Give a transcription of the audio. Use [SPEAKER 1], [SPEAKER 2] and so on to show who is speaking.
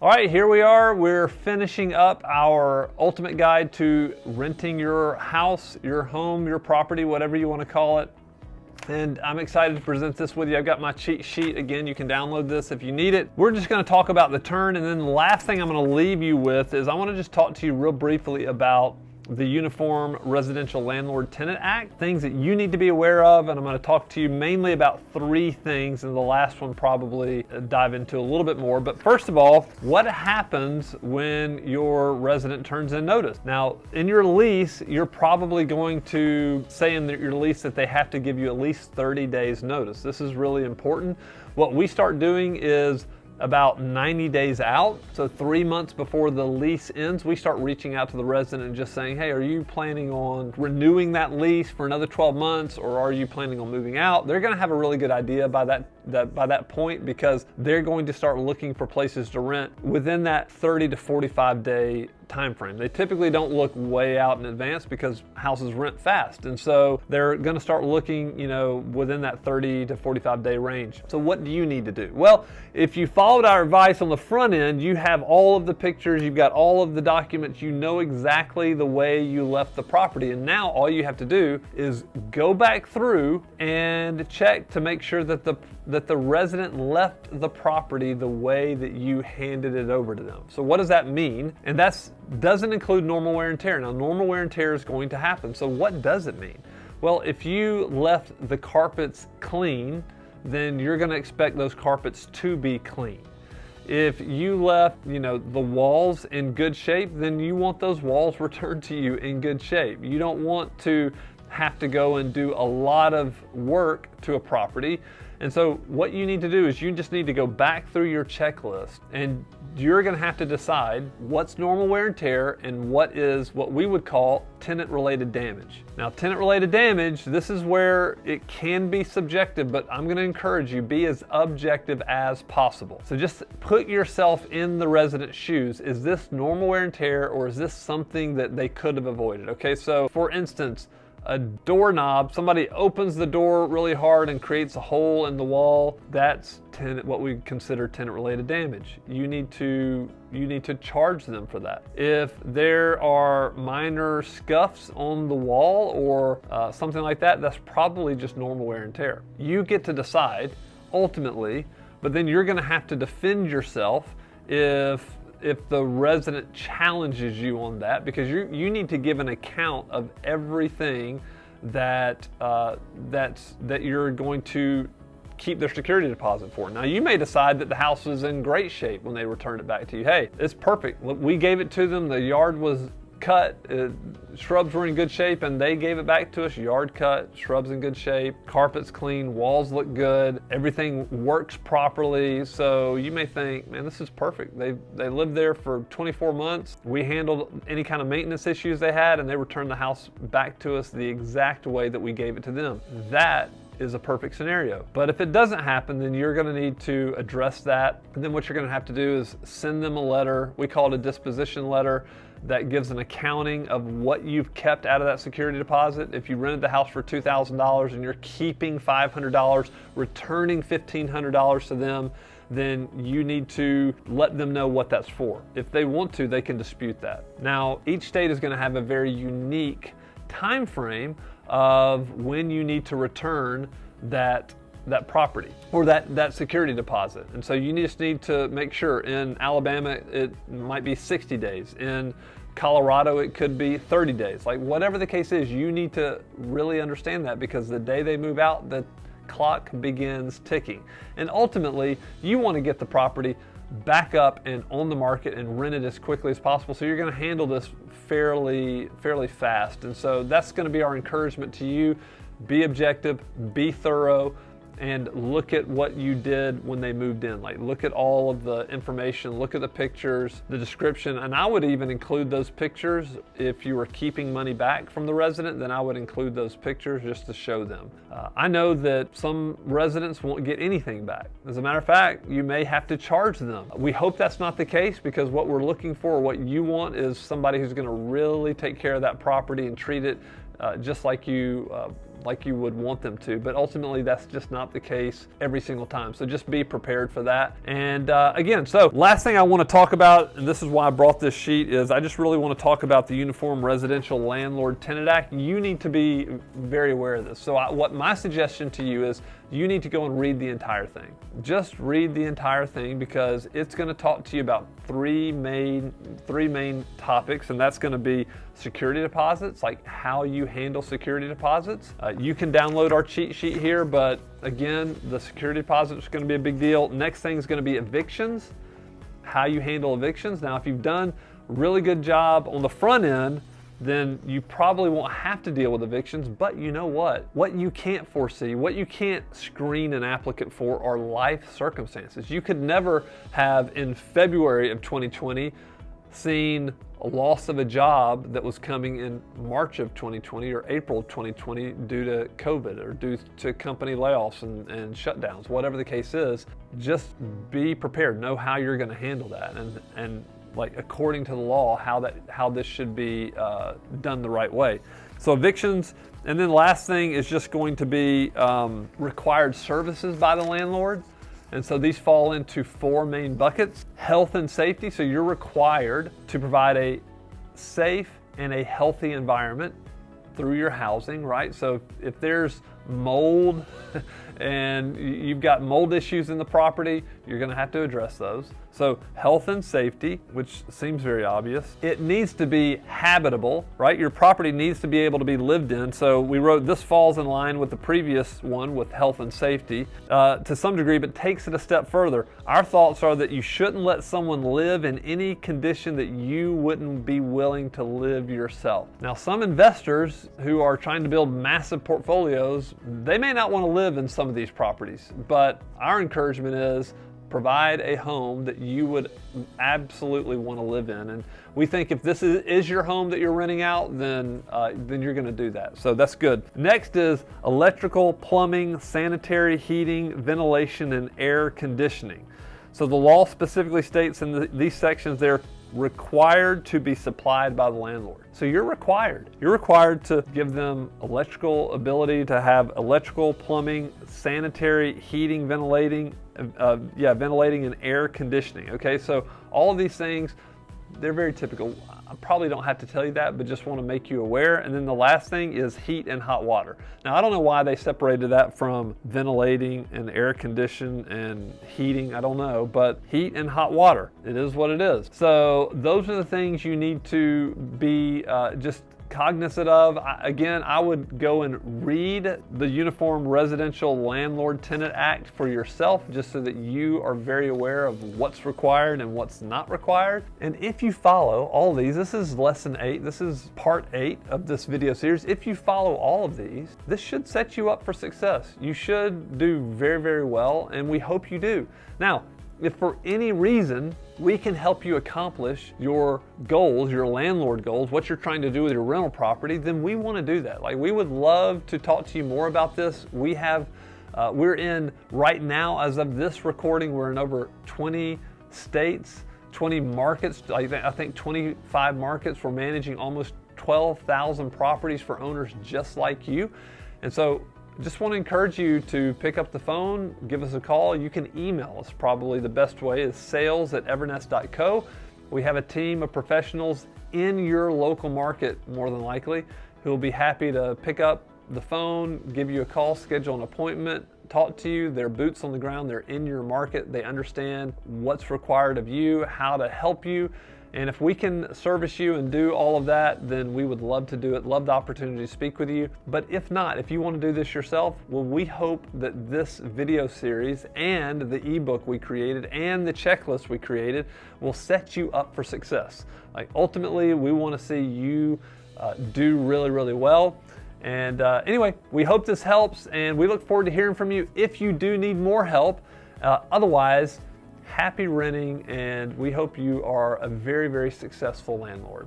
[SPEAKER 1] All right, here we are. We're finishing up our ultimate guide to renting your house, your home, your property, whatever you want to call it. And I'm excited to present this with you. I've got my cheat sheet. Again, you can download this if you need it. We're just going to talk about the turn, and then the last thing I'm going to leave you with is I want to just talk to you real briefly about the Uniform Residential Landlord-Tenant Act, things that you need to be aware of, and I'm going to talk to you mainly about 3 things, and the last one probably dive into a little bit more. But first of all, what happens when your resident turns in notice? Now, in your lease, you're probably going to say in your lease that they have to give you at least 30 days notice. This is really important. What we start doing is about 90 days out, so 3 months before the lease ends, we start reaching out to the resident and just saying, hey, are you planning on renewing that lease for another 12 months, or are you planning on moving out? They're going to have a really good idea by that point, because they're going to start looking for places to rent within that 30 to 45 day time frame. They typically don't look way out in advance because houses rent fast, and so they're going to start looking, within that 30 to 45 day range. So what do you need to do? Well, if you followed our advice on the front end, you have all of the pictures, you've got all of the documents, you know exactly the way you left the property, and now all you have to do is go back through and check to make sure that the resident left the property the way that you handed it over to them. So what does that mean? And that's doesn't include normal wear and tear. Now, normal wear and tear is going to happen. So what does it mean? Well, if you left the carpets clean, then you're going to expect those carpets to be clean. If you left, the walls in good shape, then you want those walls returned to you in good shape. You don't want to have to go and do a lot of work to a property. And so what you need to do is you just need to go back through your checklist, and you're going to have to decide what's normal wear and tear and what is what we would call tenant-related damage. Now, tenant-related damage, this is where it can be subjective, but I'm going to encourage you, be as objective as possible. So just put yourself in the resident's shoes. Is this normal wear and tear, or is this something that they could have avoided? Okay, so for instance, a doorknob, somebody opens the door really hard and creates a hole in the wall, that's what we consider tenant-related damage. You need to charge them for that. If there are minor scuffs on the wall or something like that, that's probably just normal wear and tear. You get to decide ultimately, but then you're going to have to defend yourself if the resident challenges you on that, because you need to give an account of everything that you're going to keep their security deposit for. Now, you may decide that the house is in great shape when they return it back to you. Hey, it's perfect. We gave it to them. The yard was cut, shrubs were in good shape, and they gave it back to us. Yard cut, shrubs in good shape, carpets clean, walls look good, everything works properly. So you may think, man, this is perfect. They lived there for 24 months. We handled any kind of maintenance issues they had, and they returned the house back to us the exact way that we gave it to them. That is a perfect scenario. But if it doesn't happen, then you're going to need to address that. And then what you're going to have to do is send them a letter. We call it a disposition letter, that gives an accounting of what you've kept out of that security deposit. If you rented the house for $2,000 and you're keeping $500, returning $1,500 to them, then you need to let them know what that's for. If they want to, they can dispute that. Now, each state is going to have a very unique time frame of when you need to return that property or that security deposit. And so you just need to make sure. In Alabama, it might be 60 days. In Colorado, it could be 30 days. Like, whatever the case is, you need to really understand that, because the day they move out, the clock begins ticking. And ultimately, you want to get the property back up and on the market and rent it as quickly as possible. So you're going to handle this fairly fast. And so that's going to be our encouragement to you. Be objective, be thorough, and look at what you did when they moved in. Like, look at all of the information, look at the pictures, the description, and I would even include those pictures. If you were keeping money back from the resident, then I would include those pictures just to show them. I know that some residents won't get anything back. As a matter of fact, you may have to charge them. We hope that's not the case, because what we're looking for, what you want, is somebody who's going to really take care of that property and treat it just like you like you would want them to, but ultimately that's just not the case every single time. So just be prepared for that. And again, so last thing I want to talk about, and this is why I brought this sheet, is I just really want to talk about the Uniform Residential Landlord Tenant Act. You need to be very aware of this. So what my suggestion to you is, you need to go and read the entire thing. Just read the entire thing, because it's going to talk to you about three main topics, and that's going to be security deposits, like how you handle security deposits. You can download our cheat sheet here, but again, the security deposit is going to be a big deal. Next thing is going to be evictions, how you handle evictions. Now, if you've done a really good job on the front end, then you probably won't have to deal with evictions. But you know what? What you can't foresee, what you can't screen an applicant for, are life circumstances. You could never have, in February of 2020, seen a loss of a job that was coming in March of 2020 or April of 2020 due to COVID or due to company layoffs and shutdowns, whatever the case is. Just be prepared, know how you're going to handle that, and like according to the law, how this should be done the right way. So evictions, and then last thing is just going to be required services by the landlord. And so these fall into four main buckets. Health and safety, so you're required to provide a safe and a healthy environment through your housing, right? So if there's mold and you've got mold issues in the property, you're going to have to address those. So health and safety, which seems very obvious. It needs to be habitable, right? Your property needs to be able to be lived in. So we wrote, this falls in line with the previous one with health and safety to some degree, but takes it a step further. Our thoughts are that you shouldn't let someone live in any condition that you wouldn't be willing to live yourself. Now, some investors who are trying to build massive portfolios, they may not want to live in some of these properties, but our encouragement is provide a home that you would absolutely want to live in. And we think if this is your home that you're renting out, then you're going to do that. So that's good. Next is electrical, plumbing, sanitary, heating, ventilation, and air conditioning. So the law specifically states in these sections they're required to be supplied by the landlord. So you're required to give them electrical ability, to have electrical, plumbing, sanitary, heating, ventilating and air conditioning. Okay, so all of these things, they're very typical. I probably don't have to tell you that, but just want to make you aware. And then the last thing is heat and hot water. Now, I don't know why they separated that from ventilating and air condition and heating. I don't know, but heat and hot water, it is what it is. So those are the things you need to be just cognizant of. Again, I would go and read the Uniform Residential Landlord Tenant Act for yourself, just so that you are very aware of what's required and what's not required. And if you follow all these, this is lesson 8, this is part 8 of this video series. If you follow all of these, this should set you up for success. You should do very, very well, and we hope you do. Now, if for any reason we can help you accomplish your goals, your landlord goals, what you're trying to do with your rental property, then we want to do that. Like, we would love to talk to you more about this. We have, we're in right now, as of this recording, we're in over 20 states, 20 markets. I think 25 markets. We're managing almost 12,000 properties for owners just like you. And so just want to encourage you to pick up the phone, give us a call. You can email us. Probably the best way is sales@evernest.co. We have a team of professionals in your local market, more than likely, who will be happy to pick up the phone, give you a call, schedule an appointment, talk to you. They're boots on the ground. They're in your market. They understand what's required of you, how to help you. And if we can service you and do all of that, then we would love to do it, love the opportunity to speak with you. But if not, if you want to do this yourself, well, we hope that this video series and the ebook we created and the checklist we created will set you up for success. Like, ultimately, we want to see you do really, really well. And anyway, we hope this helps, and we look forward to hearing from you if you do need more help. Otherwise, happy renting, and we hope you are a very, very successful landlord.